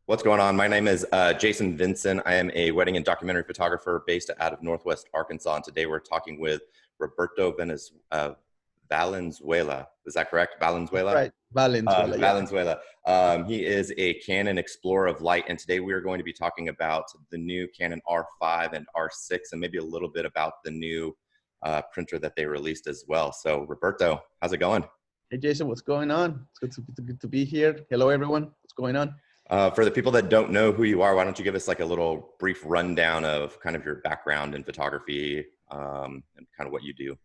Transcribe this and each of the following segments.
What's going on? My name is Jason Vinson. I am a wedding and documentary photographer based out of Northwest Arkansas. And today we're talking with Roberto Valenzuela. Is that correct? Valenzuela? Right. Valenzuela. Valenzuela. He is a Canon explorer of light. And today we are going to be talking about the new Canon R5 and R6 and maybe a little bit about the new printer that they released as well. So Roberto, how's it going? Hey, Jason, what's going on? It's good to be here. Hello, everyone. What's going on? For the people that don't know who you are, why don't you give us like a little brief rundown of kind of your background in photography and kind of what you do?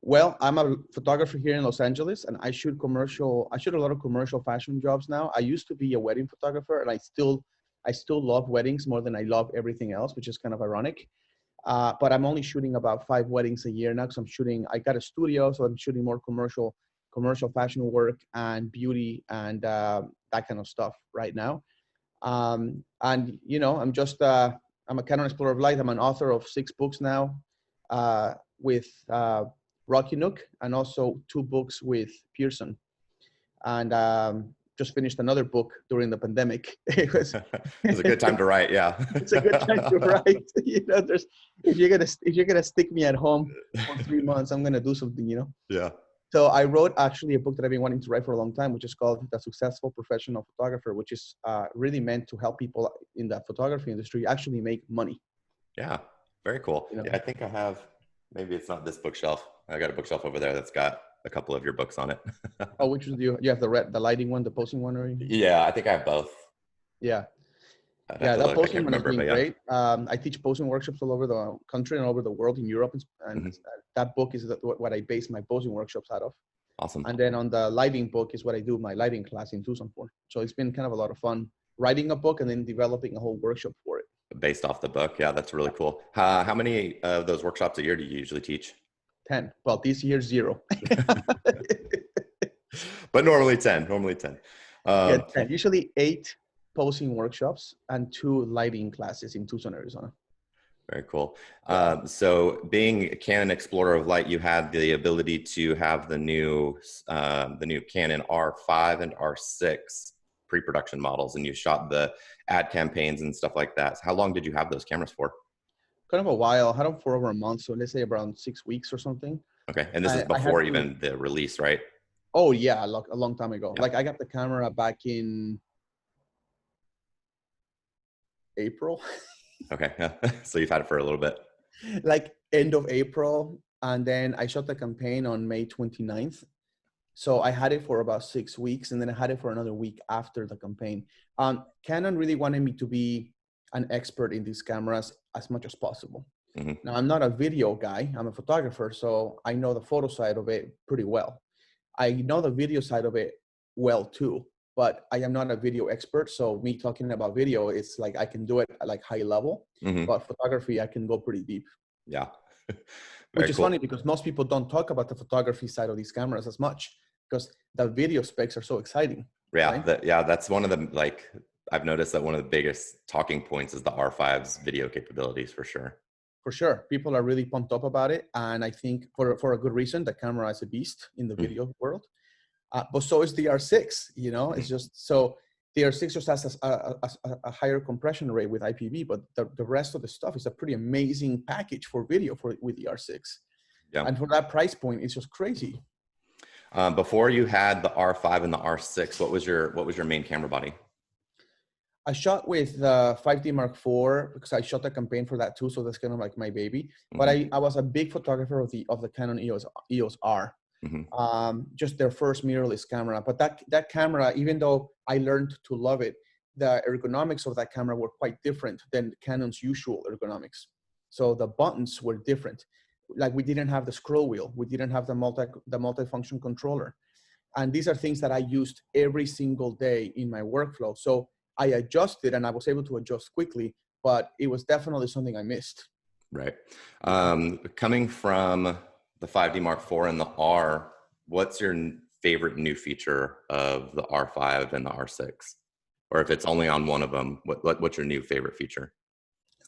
Well, I'm a photographer here in Los Angeles, and I shoot a lot of commercial fashion jobs now. I used to be a wedding photographer, and I still love weddings more than I love everything else, which is kind of ironic. But I'm only shooting about 5 weddings a year now because I got a studio, so I'm shooting more commercial fashion work and beauty and that kind of stuff right now. And you know, I'm a Canon explorer of light. I'm an author of 6 books now with Rocky Nook, and also 2 books with Pearson. And just finished another book during the pandemic. It was a good time to write. Yeah, it's a good time to write. You know, if you're gonna stick me at home for 3 months, I'm gonna do something. You know. Yeah. So I wrote actually a book that I've been wanting to write for a long time, which is called The Successful Professional Photographer, which is really meant to help people in the photography industry actually make money. Yeah, very cool. You know? Yeah, I think I have, maybe it's not this bookshelf. I got a bookshelf over there that's got a couple of your books on it. Oh, which one do you have? The lighting one, the posing one, or? Yeah, I think I have both. Yeah. Yeah, that posing one has been great. I teach posing workshops all over the country and all over the world, in Europe, and that book is what I base my posing workshops out of. Awesome. And then on the lighting book is what I do my lighting class in Tucson for. So it's been kind of a lot of fun writing a book and then developing a whole workshop for it. Based off the book. Yeah, that's really cool. How many of those workshops a year do you usually teach? 10. Well, this year, 0. But normally 10. Yeah, 10. Usually 8 posing workshops and 2 lighting classes in Tucson, Arizona. Very cool. So being a Canon explorer of light, you had the ability to have the new Canon R5 and R6 pre-production models, and you shot the ad campaigns and stuff like that. So how long did you have those cameras for? Kind of a while. I had them for over a month, so let's say around 6 weeks or something. Okay, and this is before even the release, right? Oh yeah, a long time ago. Yeah. Like I got the camera back in April. Okay, yeah. So you've had it for a little bit. Like end of April, and then I shot the campaign on May 29th. So I had it for about 6 weeks, and then I had it for another week after the campaign. Canon really wanted me to be an expert in these cameras as much as possible. Now, I'm not a video guy. I'm a photographer, so I know the photo side of it pretty well. I know the video side of it well too, but I am not a video expert. So me talking about video, it's like I can do it at like high level, but photography, I can go pretty deep. Yeah. Which is funny because most people don't talk about the photography side of these cameras as much because the video specs are so exciting. Yeah. Right? That's one of the, like, I've noticed that one of the biggest talking points is the R5's video capabilities for sure. For sure. People are really pumped up about it. And I think for a good reason, the camera is a beast in the video world. But so is the R6, you know, it's just, so the R6 just has a higher compression rate with IPV, but the rest of the stuff is a pretty amazing package for video with the R6. Yeah. And for that price point, it's just crazy. Before you had the R5 and the R6, what was your main camera body? I shot with the 5D Mark IV because I shot a campaign for that too. So that's kind of like my baby. But I was a big photographer of the Canon EOS R. Just their first mirrorless camera. But that camera, even though I learned to love it, the ergonomics of that camera were quite different than Canon's usual ergonomics. So the buttons were different. Like we didn't have the scroll wheel. We didn't have the multifunction controller. And these are things that I used every single day in my workflow. So I adjusted and I was able to adjust quickly, but it was definitely something I missed. Right. Coming from the 5D Mark IV and the R, what's your favorite new feature of the R5 and the R6? Or if it's only on one of them, what's your new favorite feature?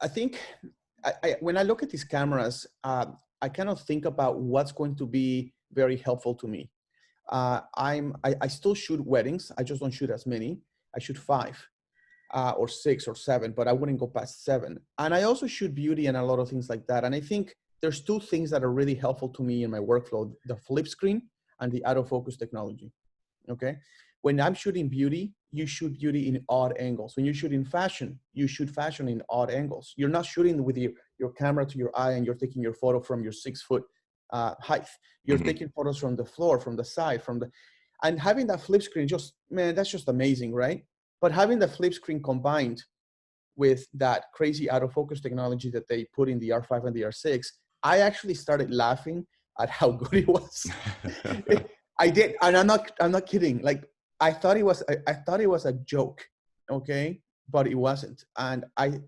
I think when I look at these cameras, I kind of think about what's going to be very helpful to me. I still shoot weddings. I just don't shoot as many. I shoot 5 or 6 or 7, but I wouldn't go past 7. And I also shoot beauty and a lot of things like that. And I think there's two things that are really helpful to me in my workflow: the flip screen and the autofocus technology. Okay. When I'm shooting beauty, you shoot beauty in odd angles. When you shoot in fashion, you shoot fashion in odd angles. You're not shooting with your camera to your eye and you're taking your photo from your 6-foot height. You're taking photos from the floor, from the side, and having that flip screen, just, man, that's just amazing, right? But having the flip screen combined with that crazy autofocus technology that they put in the R5 and the R6, I actually started laughing at how good it was. I did, and I'm not kidding. Like, I thought it was a joke, okay, but it wasn't. And I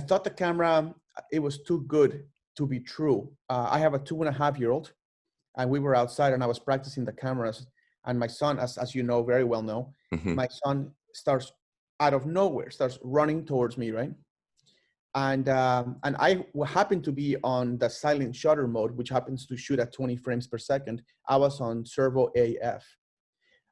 thought the camera, it was too good to be true. I have a 2.5-year-old, and we were outside, and I was practicing the cameras. And my son, as you know, very well know, my son starts out of nowhere, starts running towards me, right? And I happened to be on the silent shutter mode, which happens to shoot at 20 frames per second. I was on servo AF.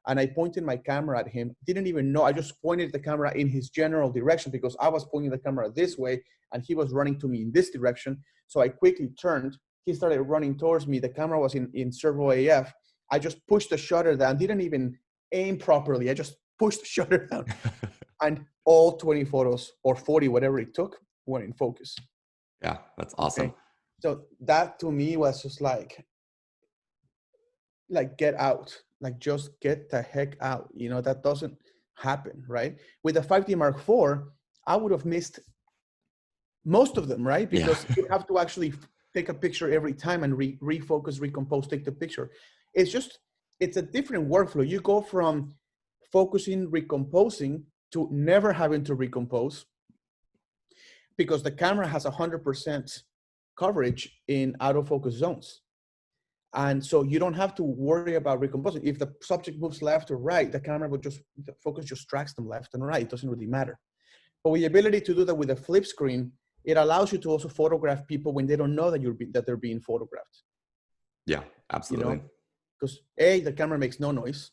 And I pointed my camera at him, didn't even know. I just pointed the camera in his general direction because I was pointing the camera this way and he was running to me in this direction. So I quickly turned. He started running towards me. The camera was in servo AF. I just pushed the shutter down, didn't even aim properly. I just pushed the shutter down. And all 20 photos or 40, whatever it took, were in focus. Yeah, that's awesome. Okay? So that to me was just like get out, like just get the heck out. You know, that doesn't happen, right? With the 5D Mark IV, I would have missed most of them, right? Because you have to actually take a picture every time and refocus, recompose, take the picture. It's a different workflow. You go from focusing, recomposing to never having to recompose because the camera has 100% coverage in autofocus zones. And so you don't have to worry about recomposing. If the subject moves left or right, the focus just tracks them left and right. It doesn't really matter. But with the ability to do that with a flip screen, it allows you to also photograph people when they don't know that they're being photographed. Yeah, absolutely. You know? Because the camera makes no noise.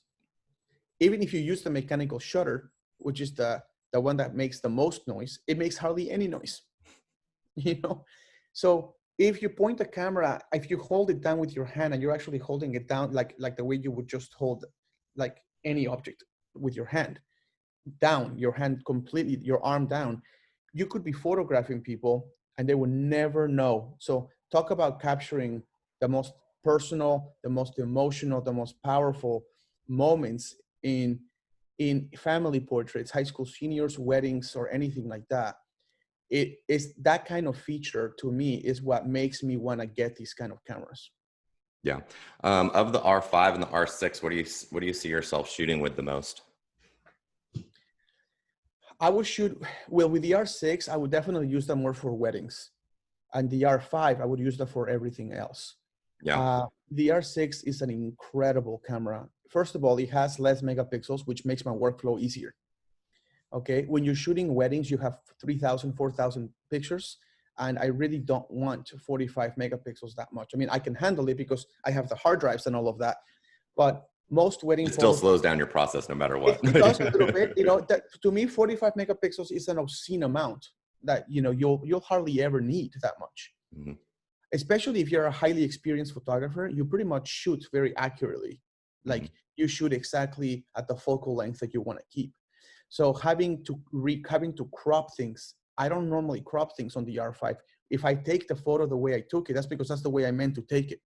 Even if you use the mechanical shutter, which is the one that makes the most noise, it makes hardly any noise. You know? So if you point the camera, if you hold it down with your hand and you're actually holding it down like the way you would just hold like any object with your hand, down, your hand completely, your arm down, you could be photographing people and they would never know. So talk about capturing the most personal, the most emotional, the most powerful moments in family portraits, high school seniors, weddings, or anything like that. It is that kind of feature to me is what makes me want to get these kind of cameras. Yeah. Of the R5 and the R6, what do you see yourself shooting with the most? I would shoot, well, with the R6, I would definitely use them more for weddings. And the R5, I would use that for everything else. Yeah. The R6 is an incredible camera. First of all, it has less megapixels, which makes my workflow easier. Okay, when you're shooting weddings, you have 3,000, 4,000 pictures, and I really don't want 45 megapixels that much. I mean, I can handle it because I have the hard drives and all of that, but most wedding it still photos, slows down your process no matter what. It does a little bit. You know, that to me, 45 megapixels is an obscene amount that, you know, you'll hardly ever need that much. Mm-hmm. Especially if you're a highly experienced photographer, you pretty much shoot very accurately. Like you shoot exactly at the focal length that you want to keep. So having to crop things, I don't normally crop things on the R5. If I take the photo the way I took it, that's because that's the way I meant to take it,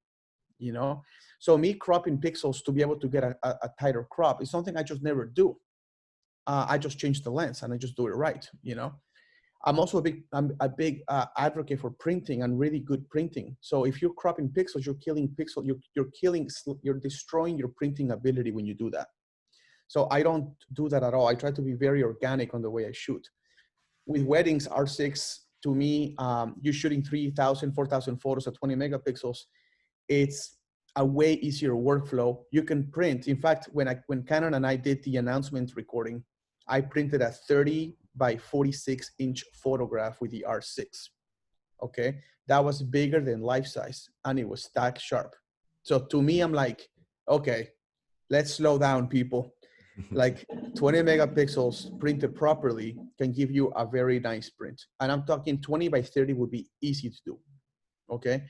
you know? So me cropping pixels to be able to get a tighter crop is something I just never do. I just change the lens and I just do it right, you know? I'm also a big advocate for printing and really good printing. So if you're cropping pixels, you're killing pixels, you're destroying your printing ability when you do that. So I don't do that at all. I try to be very organic on the way I shoot. With weddings, R6, to me, you're shooting 3,000, 4,000 photos at 20 megapixels. It's a way easier workflow. You can print. In fact, when Canon and I did the announcement recording, I printed a 30 by 46 inch photograph with the R6. Okay, that was bigger than life size, and it was stack sharp. So to me, I'm like, okay, let's slow down, people. Like 20 megapixels printed properly can give you a very nice print. And I'm talking 20 by 30 would be easy to do, okay?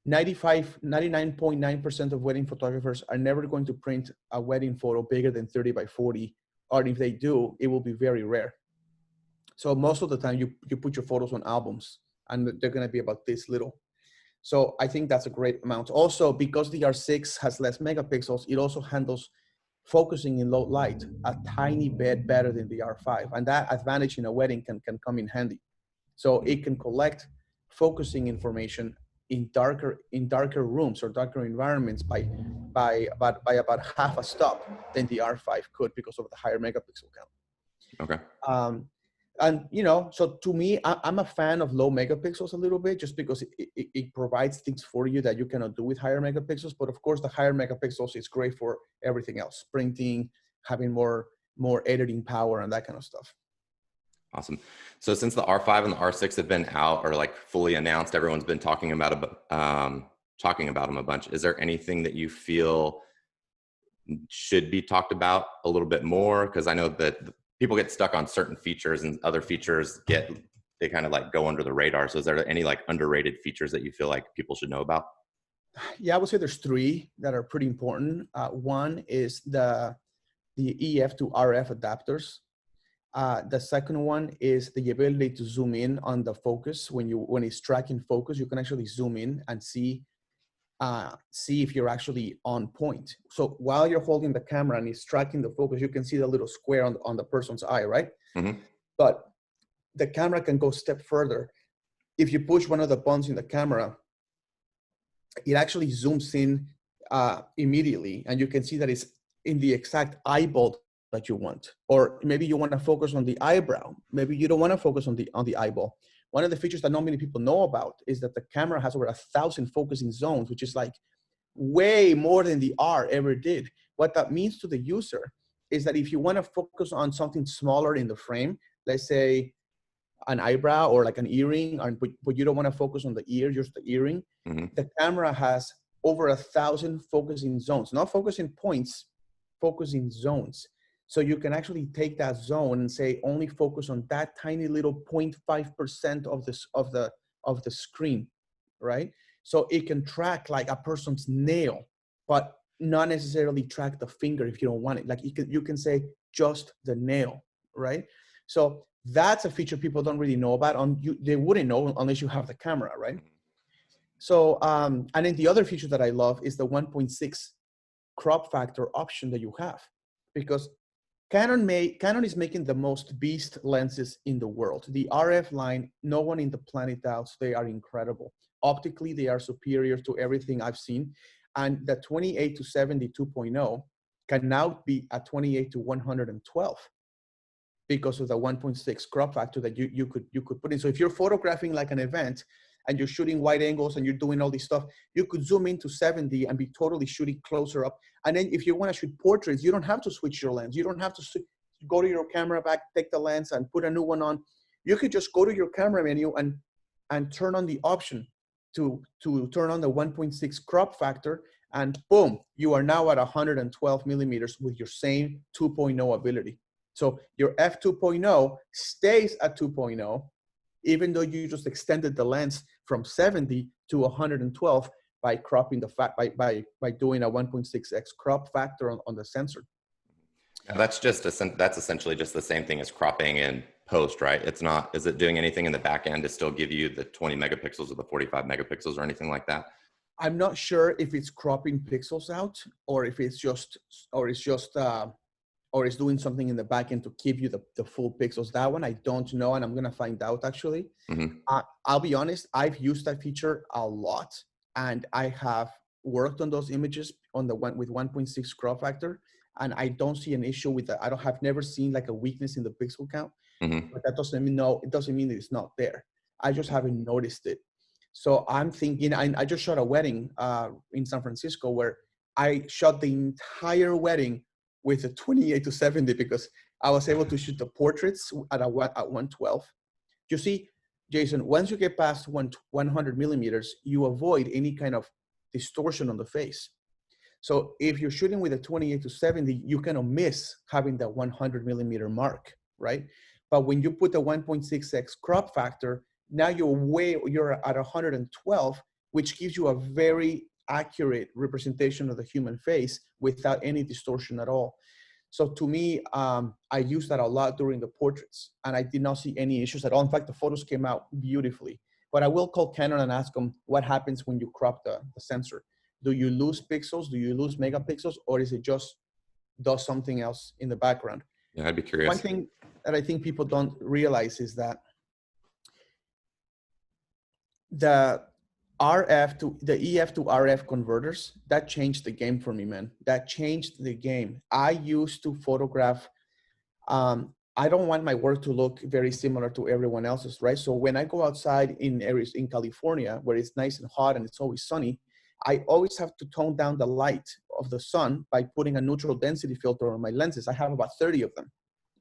99.9% of wedding photographers are never going to print a wedding photo bigger than 30 by 40, or if they do, it will be very rare. So most of the time you put your photos on albums and they're gonna be about this little. So I think that's a great amount. Also, because the R6 has less megapixels, it also handles focusing in low light a tiny bit better than the R5. And that advantage in a wedding can come in handy. So it can collect focusing information in darker rooms or darker environments by about half a stop than the R5 could because of the higher megapixel count. Okay. And you know, so to me, I'm a fan of low megapixels a little bit, just because it provides things for you that you cannot do with higher megapixels. But of course, the higher megapixels is great for everything else, printing, having more editing power, and that kind of stuff. Awesome. So since the R5 and the R6 have been out or like fully announced, everyone's been talking about them a bunch. Is there anything that you feel should be talked about a little bit more? Because I know that people get stuck on certain features and other features they kind of like go under the radar. So is there any like underrated features that you feel like people should know about? Yeah, I would say there's three that are pretty important. One is the EF to RF adapters. The second one is the ability to zoom in on the focus. When it's tracking focus, you can actually zoom in and see if you're actually on point. So while you're holding the camera and it's tracking the focus, you can see the little square on the person's eye, right? Mm-hmm. But the camera can go a step further. If you push one of the buttons in the camera, it actually zooms in immediately, and you can see that it's in the exact eyeball that you want. Or maybe you want to focus on the eyebrow. Maybe you don't want to focus on the eyeball. One of the features that not many people know about is that the camera has over 1,000 focusing zones, which is like way more than the R ever did. What that means to the user is that if you want to focus on something smaller in the frame, let's say an eyebrow or like an earring, but you don't want to focus on the ear, just the earring, mm-hmm. The camera has over 1,000 focusing zones, not focusing points, focusing zones. So you can actually take that zone and say, only focus on that tiny little 0.5% of the screen, right? So it can track like a person's nail, but not necessarily track the finger if you don't want it. Like you can say just the nail, right? So that's a feature people don't really know about. They wouldn't know unless you have the camera, right? So, and then the other feature that I love is the 1.6 crop factor option that you have, because Canon is making the most beast lenses in the world. The RF line, no one in the planet doubts they are incredible. Optically, they are superior to everything I've seen. And the 28 to 70 2.0 can now be at 28 to 112 because of the 1.6 crop factor that you could put in. So if you're photographing like an event and you're shooting wide angles and you're doing all this stuff, you could zoom into 70 and be totally shooting closer up. And then if you want to shoot portraits, you don't have to switch your lens. You don't have to go to your camera back, take the lens and put a new one on. You could just go to your camera menu and turn on the option to turn on the 1.6 crop factor, and boom, you are now at 112 millimeters with your same 2.0 ability. So your f2.0 stays at 2.0, even though you just extended the lens from 70 to 112 by cropping by doing a 1.6x crop factor on the sensor. Now that's essentially just the same thing as cropping in post, right? It's not, is it doing anything in the back end to still give you the 20 megapixels or the 45 megapixels or anything like that? I'm not sure if it's cropping pixels out or if it's doing something in the back end to give you the full pixels. That one I don't know, and I'm gonna find out actually. Mm-hmm. I'll be honest, I've used that feature a lot, and I have worked on those images on the one with 1.6 crop factor, and I don't see an issue with that. I've never seen like a weakness in the pixel count, mm-hmm. but that doesn't mean it doesn't mean that it's not there. I just haven't noticed it. So I'm thinking, I just shot a wedding in San Francisco where I shot the entire wedding with a 28 to 70 because I was able to shoot the portraits at 112. You see, Jason, once you get past 100 millimeters, you avoid any kind of distortion on the face. So if you're shooting with a 28-70, you cannot miss having that 100 millimeter mark, right? But when you put the 1.6x crop factor, now you're at 112, which gives you a very accurate representation of the human face without any distortion at all. So to me, I used that a lot during the portraits, and I did not see any issues at all. In fact, the photos came out beautifully. But I will call Canon and ask them what happens when you crop the sensor. Do you lose pixels? Do you lose megapixels? Or is it just does something else in the background? Yeah, I'd be curious. One thing that I think people don't realize is that the EF to RF converters, that changed the game for me, man. That changed the game. I used to photograph, I don't want my work to look very similar to everyone else's, right? So when I go outside in areas in California where it's nice and hot and it's always sunny, I always have to tone down the light of the sun by putting a neutral density filter on my lenses. I have about 30 of them,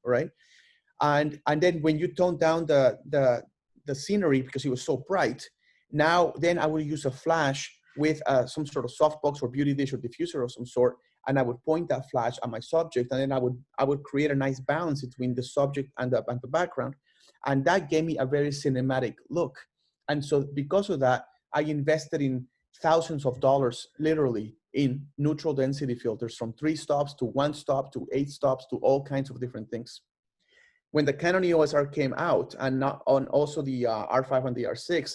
right? And then when you tone down the scenery because it was so bright, then I would use a flash with some sort of softbox or beauty dish or diffuser of some sort, and I would point that flash at my subject, and then I would create a nice balance between the subject and the background, and that gave me a very cinematic look. And so because of that, I invested in thousands of dollars, literally, in neutral density filters from 3 stops to 1 stop to 8 stops to all kinds of different things. When the Canon EOS R came out, and also the R5 and the R6,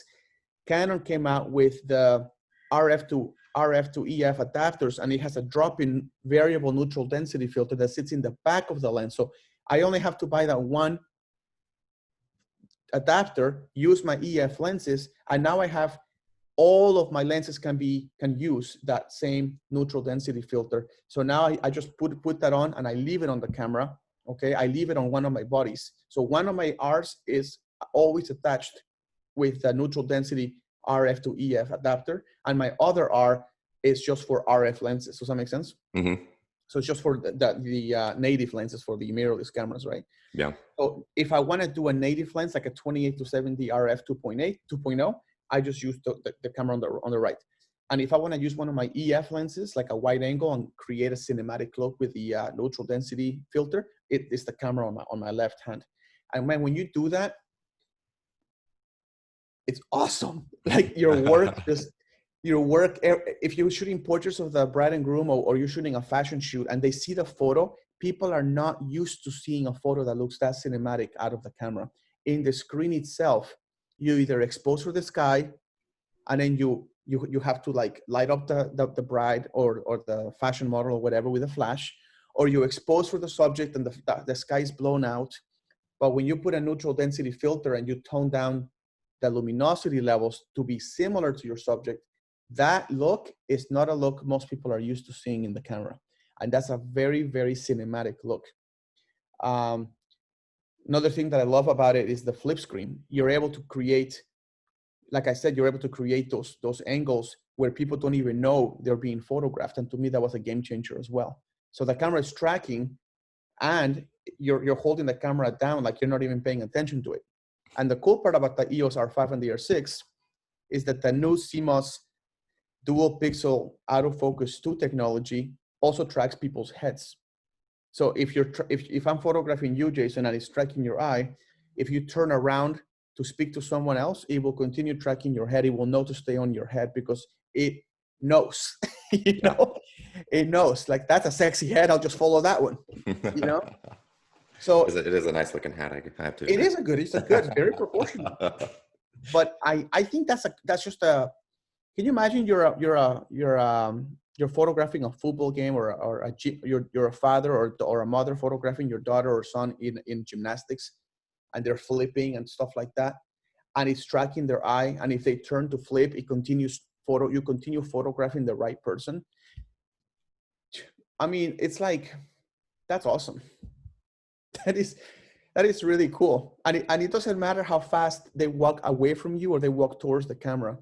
Canon came out with the RF to EF adapters, and it has a drop-in variable neutral density filter that sits in the back of the lens. So I only have to buy that one adapter, use my EF lenses, and now I have all of my lenses can use that same neutral density filter. So now I just put that on and I leave it on the camera. Okay, I leave it on one of my bodies. So one of my Rs is always attached with the neutral density RF to EF adapter, and my other R is just for RF lenses. Does that make sense? Mm-hmm. So it's just for the native lenses for the mirrorless cameras, right? Yeah. So if I want to do a native lens, like a 28-70 RF 2.0, I just use the camera on the right. And if I want to use one of my EF lenses, like a wide angle, and create a cinematic look with the neutral density filter, it is the camera on my left hand. And man, when you do that, it's awesome. Like your work, if you're shooting portraits of the bride and groom, or you're shooting a fashion shoot and they see the photo, people are not used to seeing a photo that looks that cinematic out of the camera. In the screen itself, you either expose for the sky, and then you have to like light up the bride or the fashion model or whatever with a flash, or you expose for the subject and the sky is blown out. But when you put a neutral density filter and you tone down the luminosity levels to be similar to your subject, that look is not a look most people are used to seeing in the camera. And that's a very, very cinematic look. Another thing that I love about it is the flip screen. You're able to create, like I said, you're able to create those angles where people don't even know they're being photographed. And to me, that was a game changer as well. So the camera is tracking, and you're holding the camera down like you're not even paying attention to it. And the cool part about the EOS R5 and the R6 is that the new CMOS dual pixel autofocus 2 technology also tracks people's heads. So if I'm photographing you, Jason, and it's tracking your eye, if you turn around to speak to someone else, it will continue tracking your head. It will know to stay on your head because it knows, you know, it knows like that's a sexy head. I'll just follow that one, you know? So it is a nice looking hat. I have to admit. It's very proportional. But I think that's just a, can you imagine you're photographing a football game, or you're a father or a mother photographing your daughter or son in gymnastics, and they're flipping and stuff like that, and it's tracking their eye, and if they turn to flip, you continue photographing the right person. I mean, it's like, that's awesome. That is really cool. And it doesn't matter how fast they walk away from you or they walk towards the camera.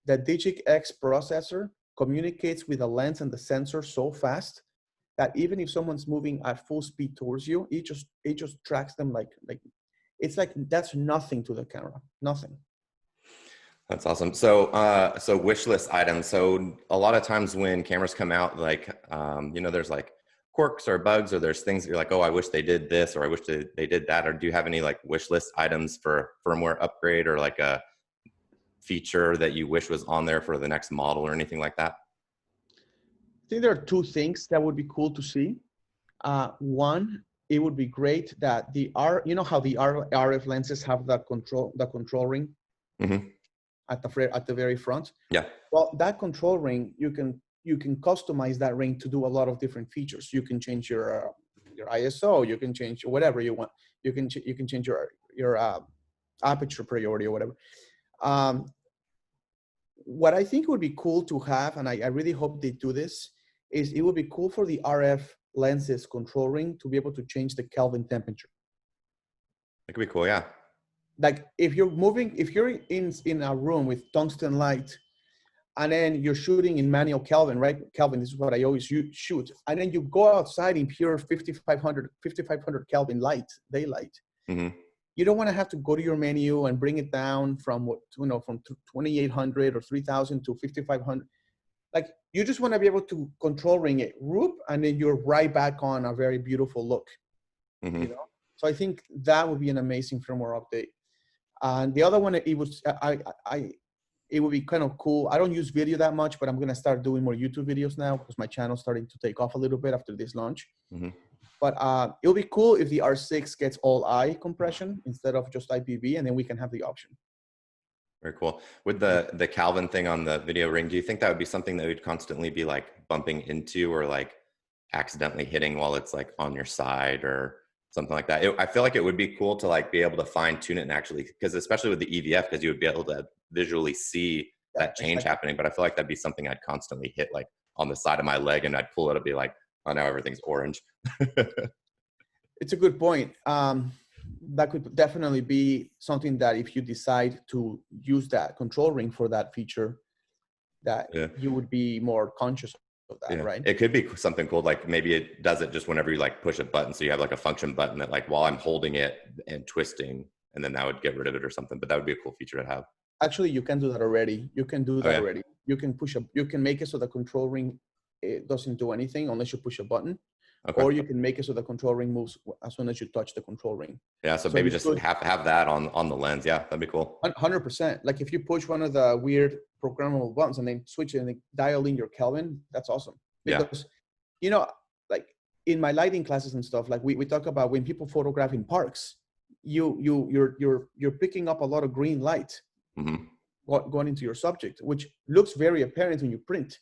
The Digic X processor communicates with the lens and the sensor so fast that even if someone's moving at full speed towards you, it just tracks them like it's like that's nothing to the camera. Nothing. That's awesome. So, so wish list items. So a lot of times when cameras come out, like, you know, there's like quirks or bugs, or there's things that you're like, oh, I wish they did this, or I wish they did that. Or do you have any like wish list items for firmware upgrade, or like a feature that you wish was on there for the next model or anything like that? I think there are two things that would be cool to see. One, it would be great that you know how the RF lenses have the control ring Mm-hmm. at the very front. Yeah. Well, that control ring, you can customize that ring to do a lot of different features. You can change your ISO. You can change whatever you want. You can change your aperture priority or whatever. What I think would be cool to have, and I really hope they do this, is it would be cool for the RF lenses control ring to be able to change the Kelvin temperature. That could be cool. Yeah. Like if you're in a room with tungsten light, and then you're shooting in manual Kelvin, right? Kelvin, this is what I always shoot. And then you go outside in pure 5500 Kelvin light, daylight. Mm-hmm. You don't want to have to go to your menu and bring it down from from 2800 or 3000 to 5500. Like you just want to be able to control ring it, whoop, and then you're right back on a very beautiful look. Mm-hmm. You know, so I think that would be an amazing firmware update. And the other one, it would be kind of cool. I don't use video that much, but I'm gonna start doing more YouTube videos now because my channel's starting to take off a little bit after this launch. Mm-hmm. But it would be cool if the R6 gets all eye compression instead of just IPV, and then we can have the option. Very cool. With the Kelvin thing on the video ring, do you think that would be something that would constantly be like bumping into or like accidentally hitting while it's like on your side or something like that? I feel like it would be cool to like be able to fine tune it and actually, because especially with the EVF, because you would be able to visually see that change happening. But I feel like that'd be something I'd constantly hit like on the side of my leg, and I'd pull it, it'd be like, oh, now everything's orange. It's a good point. That could definitely be something that if you decide to use that control ring for that feature, that you would be more conscious of that, right? It could be something cool. Like maybe it does it just whenever you like push a button. So you have like a function button that like while I'm holding it and twisting, and then that would get rid of it or something. But that would be a cool feature to have. Actually, you can do that already. You can do that already. You can you can make it so the control ring, it doesn't do anything unless you push a button. Okay. Or you can make it so the control ring moves as soon as you touch the control ring. Yeah, so maybe just have that on the lens. Yeah, that'd be cool. 100%. Like if you push one of the weird programmable buttons and then switch it and then dial in your Kelvin, that's awesome. Because, you know, like in my lighting classes and stuff, like we talk about when people photograph in parks, you're picking up a lot of green light going into your subject, which looks very apparent when you print.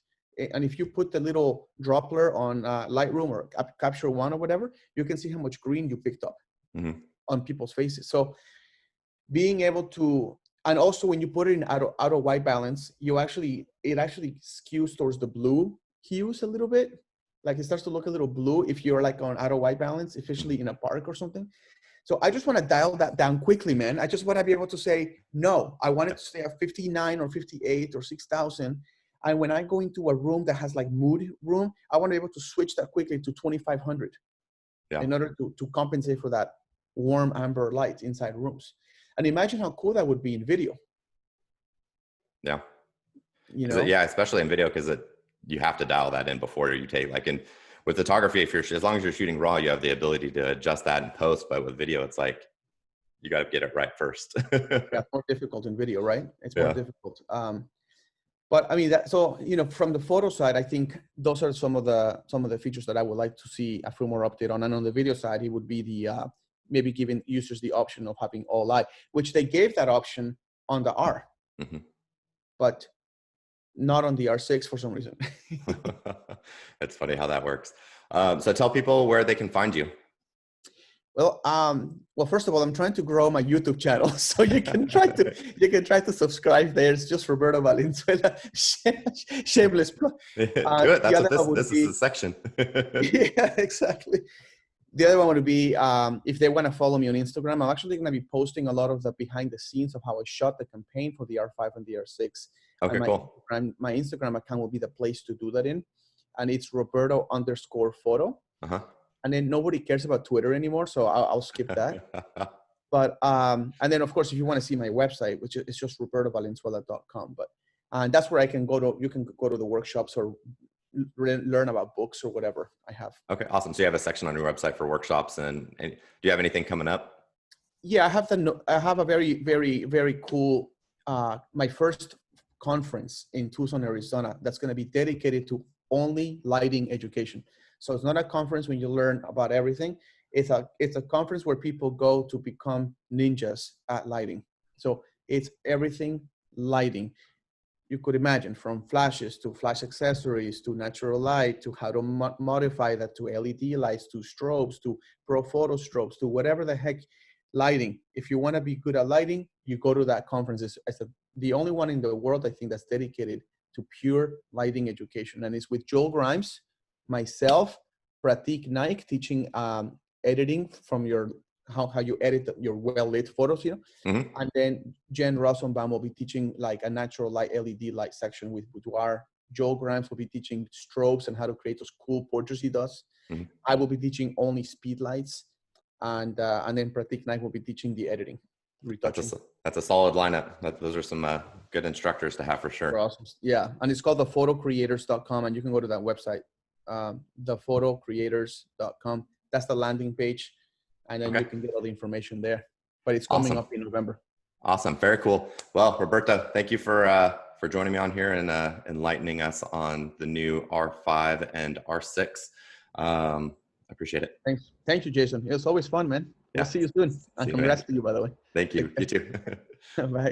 And if you put the little Doppler on Lightroom or Capture One or whatever, you can see how much green you picked up on people's faces. So being able to, and also when you put it in auto white balance, it actually skews towards the blue hues a little bit. Like it starts to look a little blue if you're like on auto white balance, especially in a park or something. So I just want to dial that down quickly, man. I just want to be able to say, no, I want it to stay at 59 or 58 or 6,000. And when I go into a room that has like mood room, I want to be able to switch that quickly to 2,500 in order to compensate for that warm amber light inside rooms. And imagine how cool that would be in video. Yeah. You know? Yeah, especially in video, because you have to dial that in before you take, like with photography, as long as you're shooting raw, you have the ability to adjust that in post. But with video, it's like, you got to get it right first. Yeah, it's more difficult in video, right? It's more difficult. But I mean, so, you know, from the photo side, I think those are some of the features that I would like to see a firmware update on. And on the video side, it would be the maybe giving users the option of having all light, which they gave that option on the R, but not on the R6 for some reason. It's funny how that works. So tell people where they can find you. Well, first of all, I'm trying to grow my YouTube channel, so you can try to subscribe there. It's just Roberto Valenzuela, shameless plug. Do it. That's what this is a section. Yeah, exactly. The other one would be if they want to follow me on Instagram. I'm actually going to be posting a lot of the behind the scenes of how I shot the campaign for the R5 and the R6. Okay, cool. My Instagram account will be the place to do that in, and it's Roberto_photo. And then nobody cares about Twitter anymore, so I'll skip that. But and then of course, if you want to see my website, which is just robertovalenzuela.com, but and that's where I can go to. You can go to the workshops or learn about books or whatever I have. Okay, awesome. So you have a section on your website for workshops, and do you have anything coming up? Yeah, I have a very, very, very cool, my first conference in Tucson, Arizona, that's going to be dedicated to only lighting education. So it's not a conference when you learn about everything. It's a conference where people go to become ninjas at lighting. So it's everything lighting. You could imagine, from flashes to flash accessories to natural light to how to modify that to LED lights to strobes to pro photo strobes to whatever the heck lighting. If you want to be good at lighting, you go to that conference. It's the only one in the world, I think, that's dedicated to pure lighting education. And it's with Joel Grimes, myself, Pratik Naik, teaching editing from your how you edit your well-lit photos, you know. Mm-hmm. And then Jen Rosenbaum will be teaching like a natural light LED light section with boudoir. Joel Grimes will be teaching strobes and how to create those cool portraits he does. Mm-hmm. I will be teaching only speed lights. And then Pratik Naik will be teaching the editing, retouching. That's a solid lineup. Those are some good instructors to have for sure. Awesome. Yeah, and it's called thephotocreators.com, and you can go to that website, thephotocreators.com. That's the landing page, and then you can get all the information there. But it's coming up in November. Awesome. Very cool. Well, Roberto, thank you for joining me on here and enlightening us on the new R5 and R6. I appreciate it. Thanks. Thank you, Jason. It was always fun, man. We'll see you soon. And congrats to you, by the way. Thank you. You too. Bye.